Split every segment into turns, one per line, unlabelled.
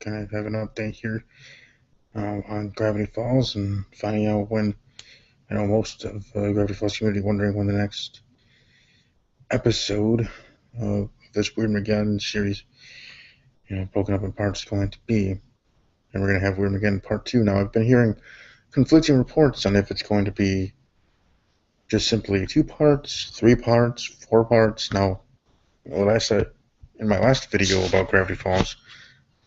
kind of have an update here on Gravity Falls and finding out when. I know most of the Gravity Falls community wondering when the next episode of this Weirdmageddon series, broken up in parts, is going to be. And we're going to have Weirdmageddon Part 2. Now, I've been hearing conflicting reports on if it's going to be just simply 2 parts, 3 parts, 4 parts. Now, what I said in my last video about Gravity Falls,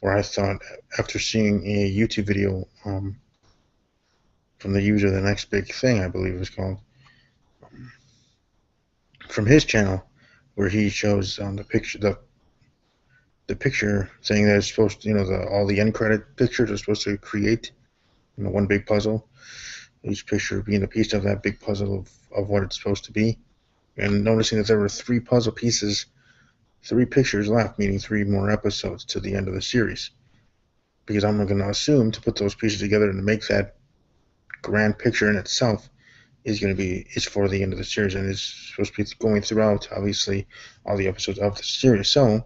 where I thought, after seeing a YouTube video from the user, The Next Big Thing, I believe it was called, from his channel, where he shows the picture saying that it's supposed to, all the end credit pictures are supposed to create, one big puzzle. Each picture being a piece of that big puzzle of what it's supposed to be. And noticing that there were 3 puzzle pieces, 3 pictures left, meaning 3 more episodes to the end of the series. Because I'm going to assume to put those pieces together and to make that grand picture in itself is for the end of the series, and is supposed to be going throughout, obviously, all the episodes of the series. So,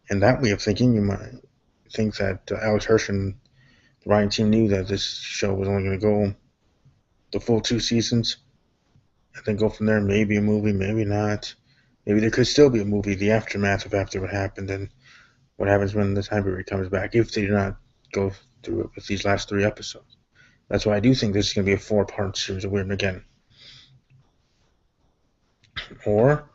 in that way of thinking, you might think that Alex Hirsch and the writing team knew that this show was only going to go the full 2 seasons, and then go from there. Maybe a movie, maybe not. Maybe there could still be a movie, the aftermath of after what happened, and what happens when the time period comes back, if they do not go through it with these last 3 episodes. That's why I do think this is going to be a 4-part series of Weirdmageddon. Or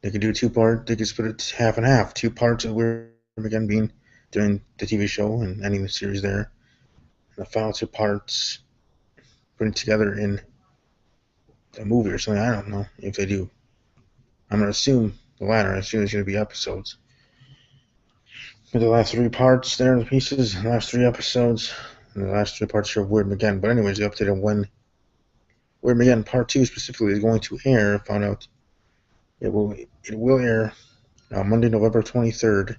they could do 2-part. They could split it half and half. 2 parts of Weirdmageddon being during the TV show and ending the series there. And the final 2 parts putting together in a movie or something. I don't know if they do. I'm going to assume the latter. I assume it's going to be episodes. But the last 3 parts there, the pieces, the last 3 episodes, and the last 3 parts are Weirdmageddon. But anyways, the update on when Weirdmageddon Part 2 specifically is going to air, I found out it will air Monday, November 23rd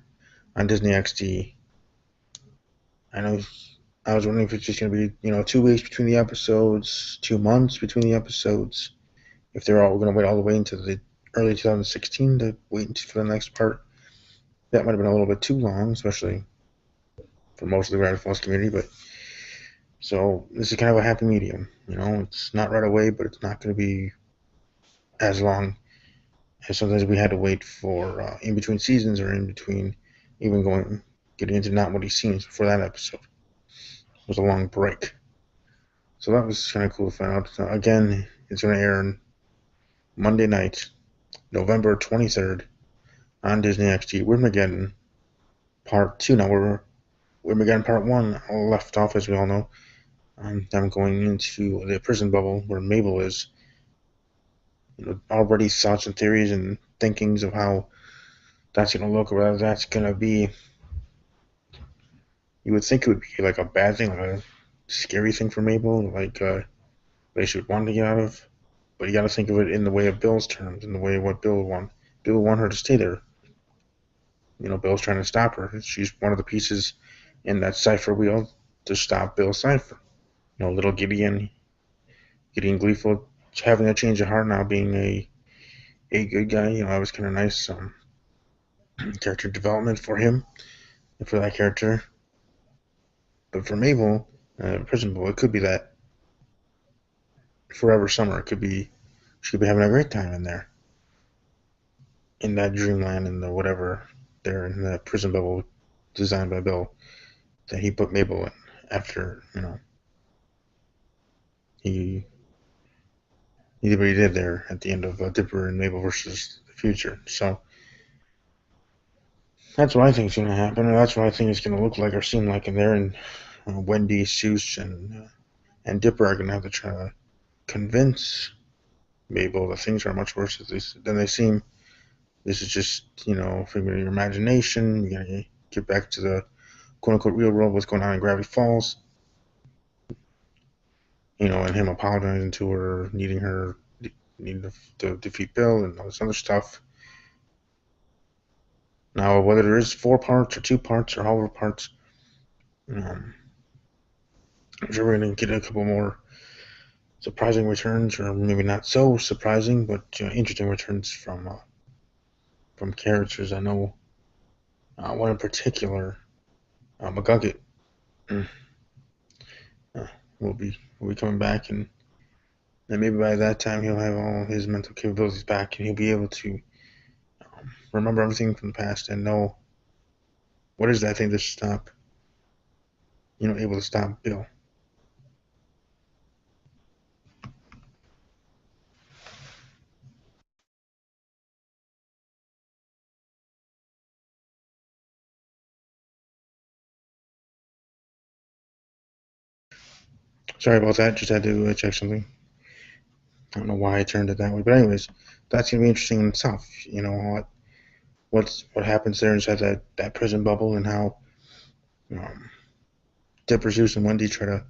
on Disney XD. I know I was wondering if it's just going to be, 2 weeks between the episodes, 2 months between the episodes, if they're all going to wait all the way into the early 2016 to wait for the next part. That might have been a little bit too long, especially for most of the Gravity Falls community, but so this is kind of a happy medium. It's not right away, but it's not going to be as long as sometimes we had to wait for in between seasons, or in between even getting into Not What He Seems before that episode. It was a long break. So that was kind of cool to find out. Again, it's going to air on Monday night, November 23rd, on Disney XD. Weirdmageddon Part 2. Now, Weirdmageddon Part 1 left off, as we all know. I'm going into the prison bubble where Mabel is. Already thoughts and theories and thinkings of how that's going to look, or whether that's going to be. You would think it would be like a bad thing, like a scary thing for Mabel, like they should want to get out of. But you got to think of it in the way of Bill's terms, in the way of what Bill would want. Bill would want her to stay there. Bill's trying to stop her. She's one of the pieces in that cipher wheel to stop Bill's cipher. Little Gideon gleeful, having a change of heart now, being a good guy. That was kind of nice. Character development for him and for that character. But for Mabel, Prison Boy, it could be that forever summer. It could be she could be having a great time in there, in that dreamland, and the whatever there in the prison bubble designed by Bill that he put Mabel in after he did what he did there at the end of Dipper and Mabel versus the Future. So that's what I think is going to happen, and that's what I think it's going to look like or seem like in there. And Wendy, Seuss, and Dipper are going to have to try to convince Mabel that things are much worse than they seem. This is just, figment of your imagination. You got to get back to the quote-unquote real world, what's going on in Gravity Falls. And him apologizing to her, needing to defeat Bill and all this other stuff. Now, whether there is 4 parts or 2 parts or however parts, I'm sure we're going to get a couple more surprising returns, or maybe not so surprising, but interesting returns from characters. I know one in particular McGucket uh, will be coming back, and maybe by that time he'll have all his mental capabilities back, and he'll be able to remember everything from the past and know what is that thing to stop, able to stop Bill. Sorry about that. Just had to check something. I don't know why I turned it that way, but anyways, that's gonna be interesting in itself. What happens there inside that prison bubble, and how um, Dipper, Zeus, and Wendy try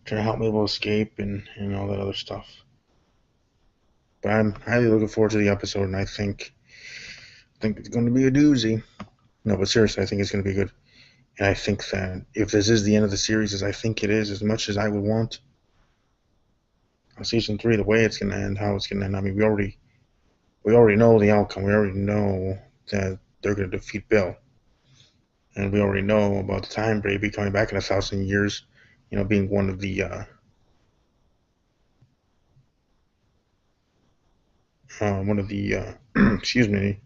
to help Mabel escape, and all that other stuff. But I'm highly looking forward to the episode, and I think it's going to be a doozy. No, but seriously, I think it's going to be good. And I think that if this is the end of the series, as I think it is, as much as I would want season 3, the way it's going to end, how it's going to end. I mean, we already know the outcome. We already know that they're going to defeat Bill, and we already know about the Time Baby coming back in 1,000 years. Being one of the excuse me,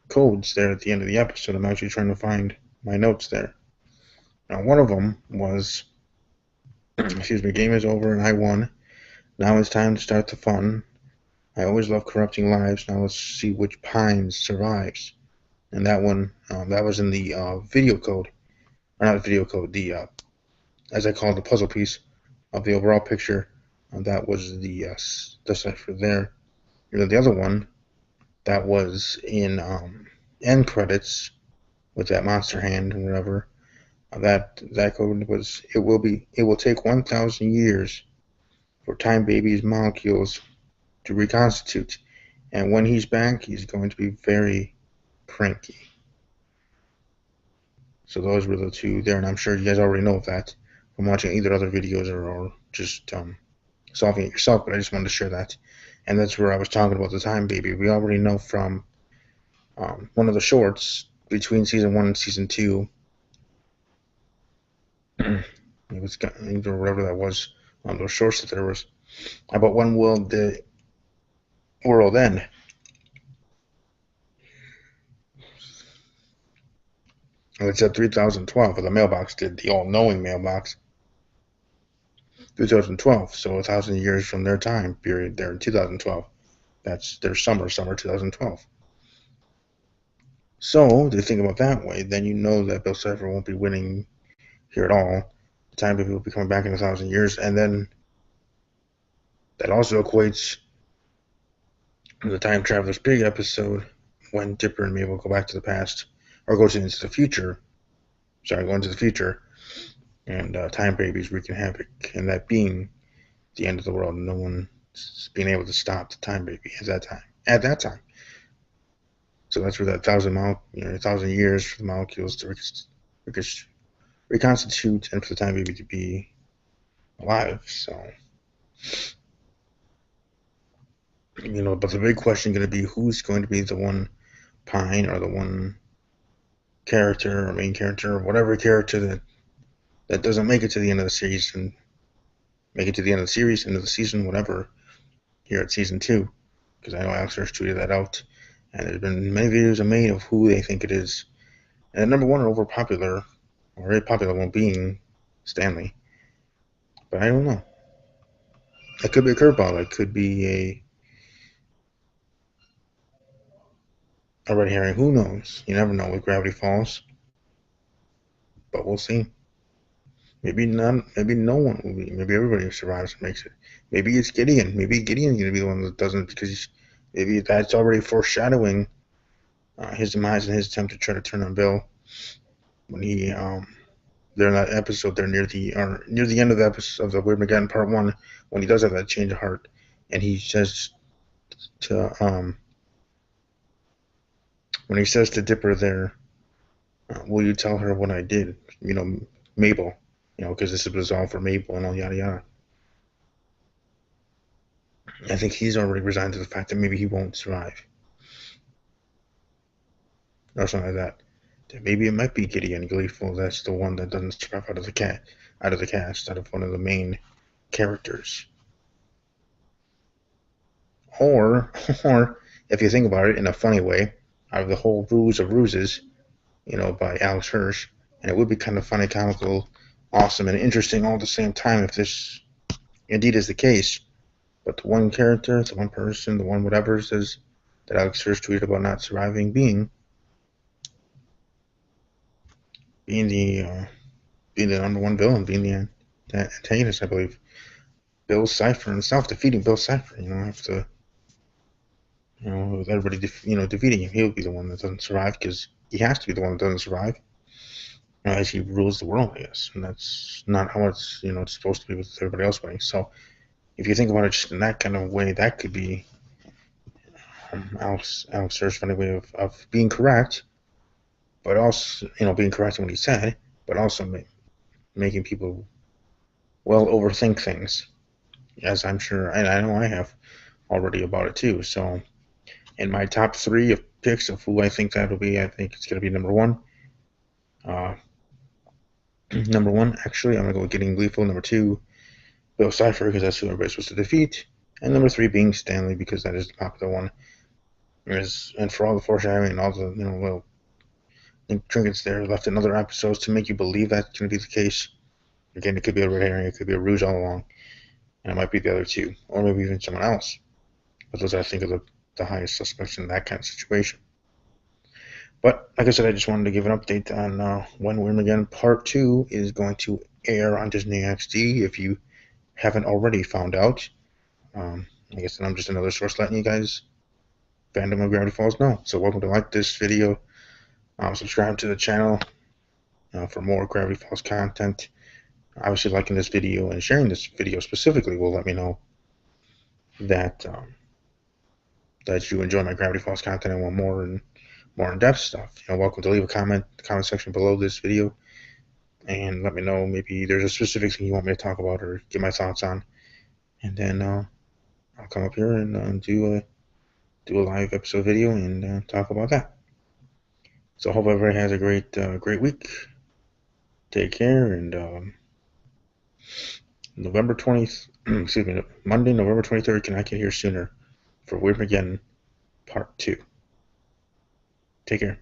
codes there at the end of the episode. I'm actually trying to find my notes there. Now, one of them was, excuse me, game is over and I won. Now it's time to start the fun. I always love corrupting lives. Now let's see which Pines survives. And that one, that was in the video code, or not video code, the as I call it, the puzzle piece of the overall picture. That was the cipher there. The other one, that was in end credits with that monster hand and whatever. That code was, it will take 1,000 years for Time Baby's molecules to reconstitute, and when he's back, he's going to be very cranky. So those were the two there, and I'm sure you guys already know that from watching either other videos or just solving it yourself. But I just wanted to share that, and that's where I was talking about the Time Baby. We already know from one of the shorts between season 1 and season 2. It was or whatever that was on those shorts that there was about when will the world end. And it said 3012, but the mailbox did, the all-knowing mailbox. 2012, so 1,000 years from their time period there in 2012. That's their summer 2012. So, if you think about it that way, then you know that Bill Cipher won't be winning here at all. The Time Baby will be coming back in 1,000 years, and then that also equates to the Time Traveler's Pig episode when Dipper and Mabel go back to the past, or go into the future. Sorry, go into the future, and Time Baby's wreaking havoc, and that being the end of the world. No one's being able to stop the Time Baby at that time. So that's where that 1,000 years for the molecules to reconstitute and for the Time Baby to be alive. So, but the big question going to be, who's going to be the one Pine, or the one character or main character or whatever character that doesn't make it to the end of the series, and make it to the end of the series, end of the season, whatever, here at season 2. Because I know Alex Hirsch tweeted that out, and there's been many videos made of who they think it is. And number one, very popular one being Stanley. But I don't know. It could be a curveball. It could be a red herring. Who knows? You never know with Gravity Falls. But we'll see. Maybe none. Maybe no one will be. Maybe everybody survives and makes it. Maybe it's Gideon. Maybe Gideon's going to be the one that doesn't, because maybe that's already foreshadowing his demise and his attempt to try to turn on Bill when he they're in that episode. They're near the end of the episode of the Weirdmageddon Part 1, when he does have that change of heart, and he says to when he says to Dipper there, will you tell her what I did? Mabel, because this was all for Mabel and all yada yada. I think he's already resigned to the fact that maybe he won't survive, or something like that. maybe it might be Gideon Gleeful. That's the one that doesn't survive out of the cast, out of one of the main characters. Or, or if you think about it in a funny way, out of the whole Ruse of Ruses, by Alex Hirsch, and it would be kind of funny, comical, awesome, and interesting all at the same time if this indeed is the case. But the one character, the one person, the one whatever says that Alex Hirsch tweeted about not surviving being the number one villain, being the antagonist, I believe. Bill Cipher himself, defeating Bill Cipher, after with everybody defeating him, he'll be the one that doesn't survive because he has to be the one that doesn't survive. As he rules the world, I guess, and that's not how it's it's supposed to be with everybody else winning. So if you think about it just in that kind of way, that could be Alex Hirsch's funny way of being correct, but also being correct in what he said, but also making people overthink things, as I'm sure, and I know I have already about it too. So in my top 3 of picks of who I think that'll be, I think it's going to be number 1. Number 1, actually, I'm going to go with Getting Gleeful. Number 2, Bill Cipher, because that's who everybody's supposed to defeat. And number 3 being Stanley, because that is the popular one. And for all the foreshadowing and all the little trinkets there left in other episodes to make you believe that's going to be the case. Again, it could be a red herring, it could be a ruse all along, and it might be the other 2, or maybe even someone else. But those, I think, are the highest suspects in that kind of situation. But like I said, I just wanted to give an update on when Weirdmageddon Part 2 is going to air on Disney XD. If you haven't already found out, I guess I'm just another source letting you guys, fandom of Gravity Falls, know. So welcome to like this video, subscribe to the channel for more Gravity Falls content. Obviously, liking this video and sharing this video specifically will let me know that that you enjoy my Gravity Falls content and want more in-depth stuff. Welcome to leave a comment in the comment section below this video and let me know maybe there's a specific thing you want me to talk about or get my thoughts on, and then I'll come up here and do a live episode video and talk about that. So I hope everybody has a great week. Take care, and November 20th, excuse me, Monday, November 23rd, can I get here sooner for Weirdmageddon Part 2. Take care.